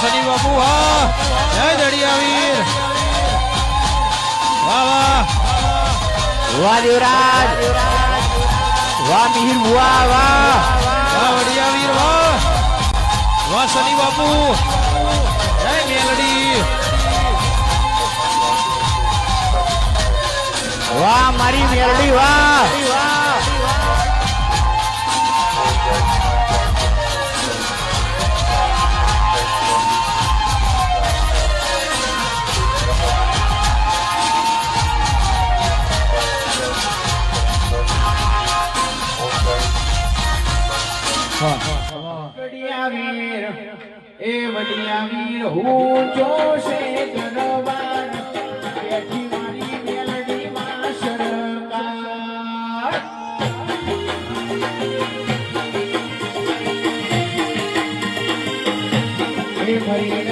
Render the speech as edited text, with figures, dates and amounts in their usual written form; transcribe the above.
શનિ બાપુ હા જય દડિયાવીર વાહ વાહ વાહ દેવરાજ વાહ મિહિર વાહ વાહ વાહ દડિયાવીર વાહ વાહ શનિ બાપુ જય મેલડી વાહ મારી મેલડી વાહ વડિયાવીર એ વડિયાવીર હું જોશે દરબાર બેઠી મારી મેલડી માં સરકાર એ ભરી